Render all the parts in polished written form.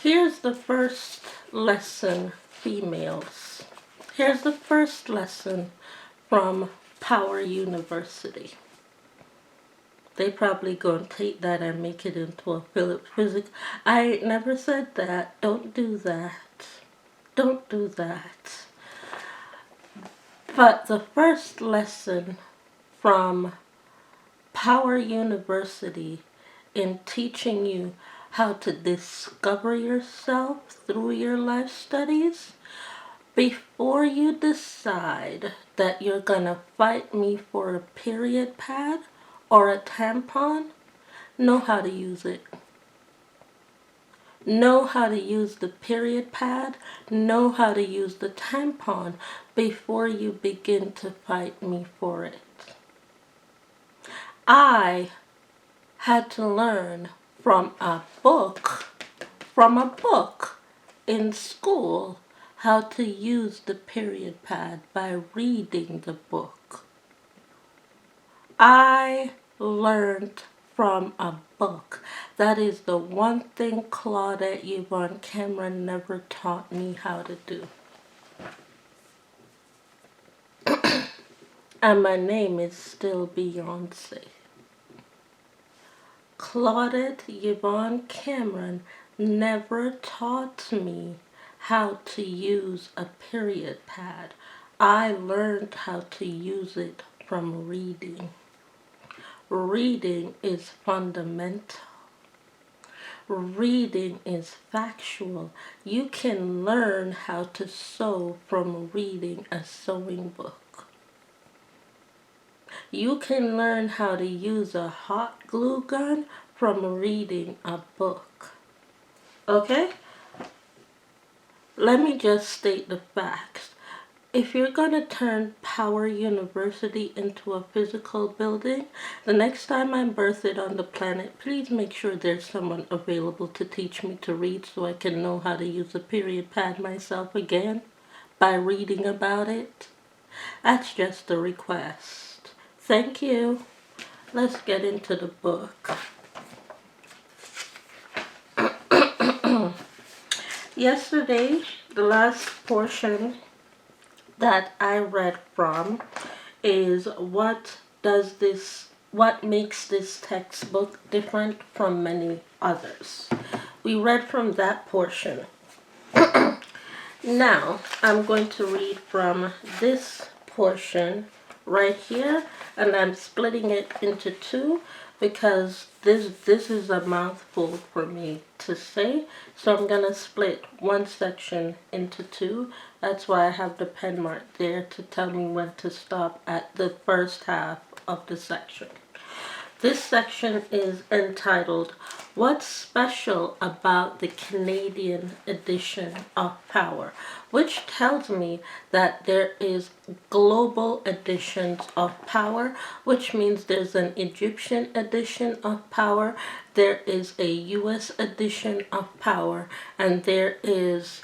Here's the first lesson, females. Here's the first lesson from Power University. They probably gonna take that and make it into a physics. I never said that. Don't do that. Don't do that. But the first lesson from Power University in teaching you how to discover yourself through your life studies, before you decide that you're gonna fight me for a period pad or a tampon, know how to use it. Know how to use the period pad, know how to use the tampon before you begin to fight me for it. I had to learn from a book in school how to use the period pad by reading the book. I learned from a book. That is the one thing Claudette YVONNE Cameron never taught me how to do. And my name is still Beyonce. Claudette YVONNE Cameron never taught me how to use a period pad. I learned how to use it from reading. Reading is fundamental. Reading is factual. You can learn how to sew from reading a sewing book. You can learn how to use a hot glue gun from reading a book. Okay? Let me just state the facts. If you're going to turn Power University into a physical building, the next time I'm birthed on the planet, please make sure there's someone available to teach me to read so I can know how to use a period pad myself again by reading about it. That's just a request. Thank you. Let's get into the book. Yesterday, the last portion that I read from is what makes this textbook different from many others. We read from that portion. Now, I'm going to read from this portion right here, and I'm splitting it into two because this is a mouthful for me to say, so I'm gonna split one section into two. That's why I have the pen mark there to tell me when to stop at the first half of the section. This section is entitled, What's Special About the Canadian Edition of Power? Which tells me that there is global editions of Power, which means there's an Egyptian edition of Power, there is a US edition of Power, and there is,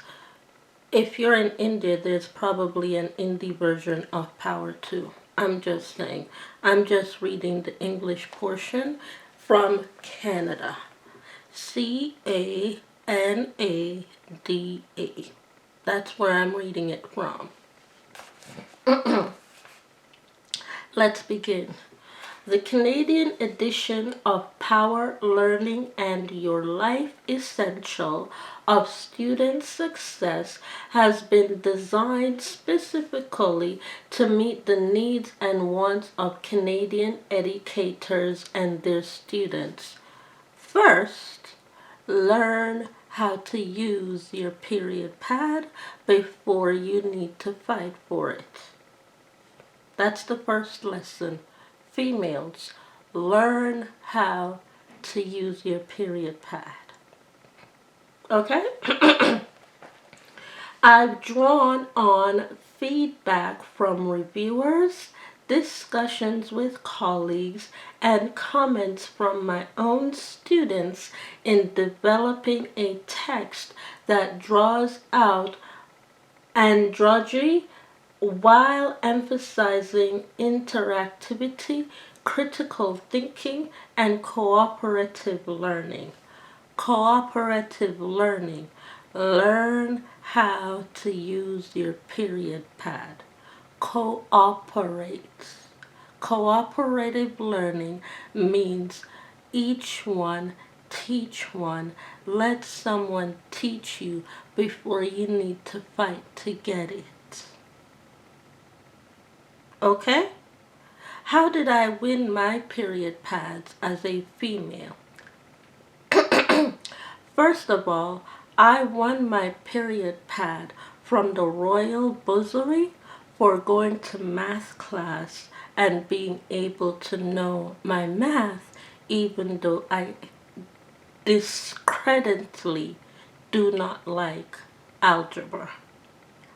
if you're in India, there's probably an Indie version of Power too. I'm just saying. I'm just reading the English portion from Canada. Canada. That's where I'm reading it from. Let's begin. The Canadian edition of Power, Learning, and Your Life Essential of Student Success has been designed specifically to meet the needs and wants of Canadian educators and their students. First, learn how to use your period pad before you need to fight for it. That's the first lesson. Females, learn how to use your period pad. Okay? I've drawn on feedback from reviewers, discussions with colleagues, and comments from my own students in developing a text that draws out androgyny while emphasizing interactivity, critical thinking, and cooperative learning. Cooperative learning. Learn how to use your period pad. Cooperate. Cooperative learning means each one teach one. Let someone teach you before you need to fight to get it. Okay? How did I win my period pads as a female? First of all, I won my period pad from the royal bursary for going to math class and being able to know my math even though I discreditedly do not like algebra.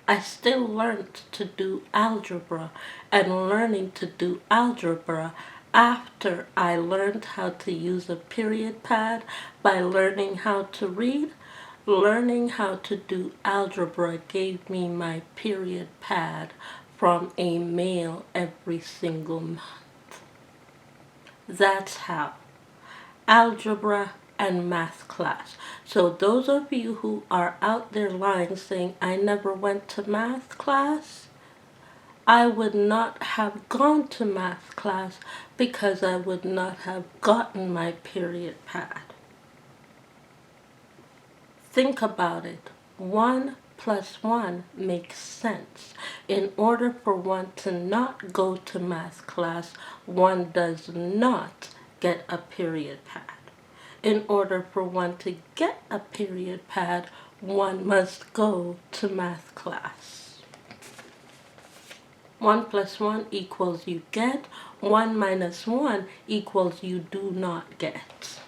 I still learned to do algebra, and learning to do algebra after I learned how to use a period pad by learning how to read. Learning how to do algebra gave me my period pad from a male every single month. That's how. Algebra and math class. So those of you who are out there lying saying I never went to math class, I would not have gone to math class because I would not have gotten my period pad. Think about it. 1 plus 1 makes sense. In order for one to not go to math class, one does not get a period pad. In order for one to get a period pad, one must go to math class. 1 plus 1 equals you get. 1 minus 1 equals you do not get.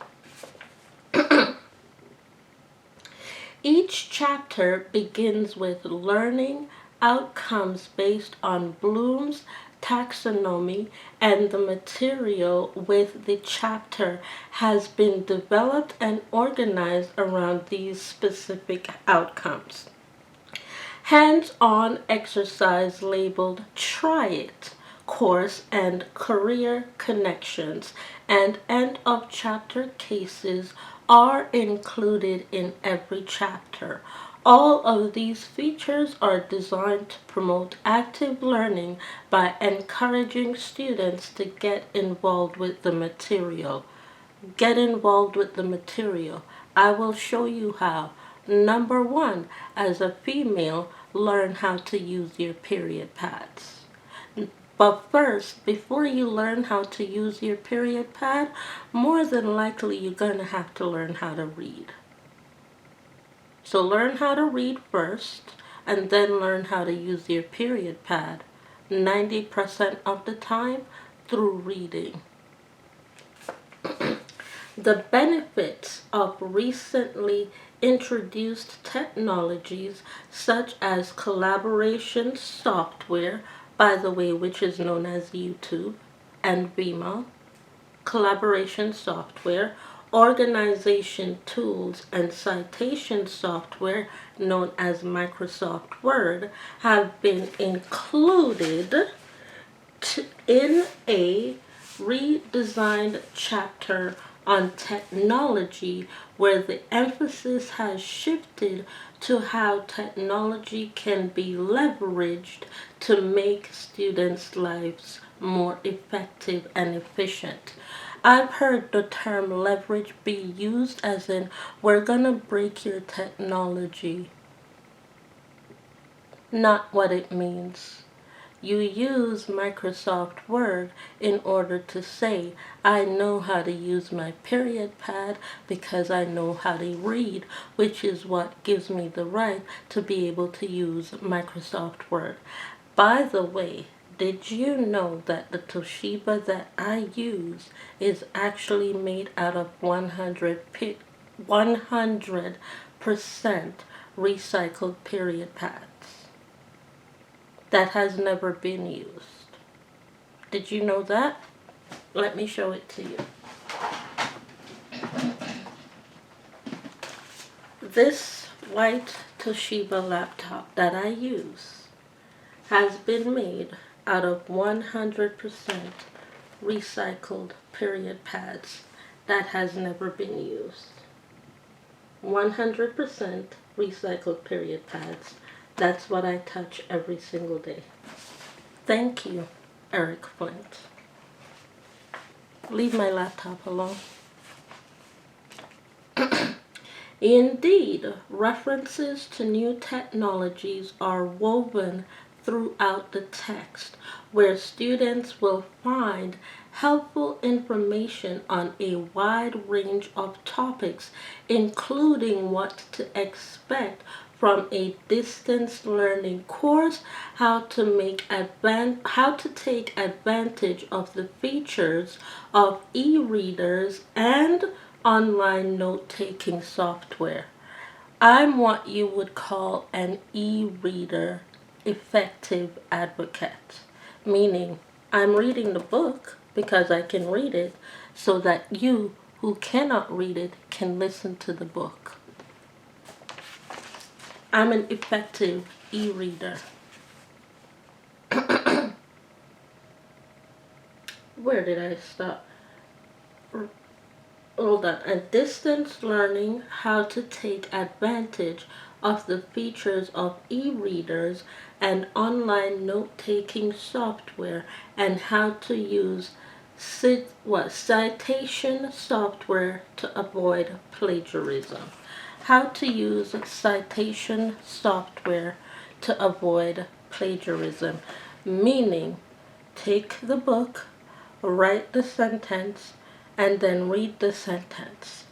Each chapter begins with learning outcomes based on Bloom's taxonomy, and the material with the chapter has been developed and organized around these specific outcomes. Hands-on exercise labeled Try It, Course and Career Connections, and end of chapter cases are included in every chapter. All of these features are designed to promote active learning by encouraging students to get involved with the material. Get involved with the material. I will show you how. Number 1, as a female, learn how to use your period pads. But first, before you learn how to use your period pad, more than likely you're going to have to learn how to read. So learn how to read first, and then learn how to use your period pad 90% of the time through reading. The benefits of recently introduced technologies such as collaboration software, by the way, which is known as YouTube and Vimeo, collaboration software, organization tools, and citation software known as Microsoft Word have been included in a redesigned chapter on technology, where the emphasis has shifted to how technology can be leveraged to make students' lives more effective and efficient. I've heard the term leverage be used as in, we're gonna break your technology. Not what it means. You use Microsoft Word in order to say, I know how to use my period pad because I know how to read, which is what gives me the right to be able to use Microsoft Word. By the way, did you know that the Toshiba that I use is actually made out of 100% recycled period pads? That has never been used. Did you know that? Let me show it to you. This white Toshiba laptop that I use has been made out of 100% recycled period pads that has never been used. 100% recycled period pads. That's what I touch every single day. Thank you, Eric Flint. Leave my laptop alone. Indeed, references to new technologies are woven throughout the text, where students will find helpful information on a wide range of topics, including what to expect from a distance learning course, how to take advantage of the features of e-readers and online note-taking software. I'm what you would call an e-reader effective advocate, meaning I'm reading the book because I can read it so that you who cannot read it can listen to the book. I'm an effective e-reader. Where did I stop? Hold on. And distance learning, how to take advantage of the features of e-readers and online note-taking software, and how to use citation software to avoid plagiarism. How to use citation software to avoid plagiarism, meaning take the book, write the sentence, and then read the sentence.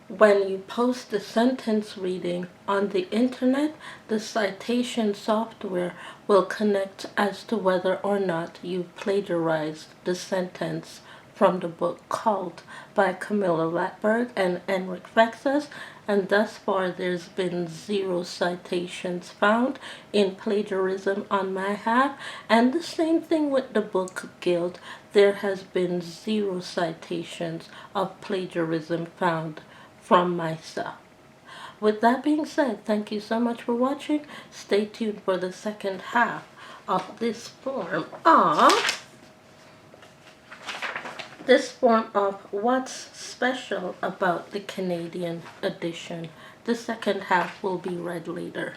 When you post the sentence reading on the internet, the citation software will connect as to whether or not you plagiarized the sentence from the book Cult by Camilla Lattberg and Enric Vexas, and thus far there's been 0 citations found in plagiarism on my half, and the same thing with the Book Guild. There has been 0 citations of plagiarism found from myself. With that being said, thank you so much for watching. Stay tuned for the second half of this form of what's special about the Canadian edition. The second half will be read later.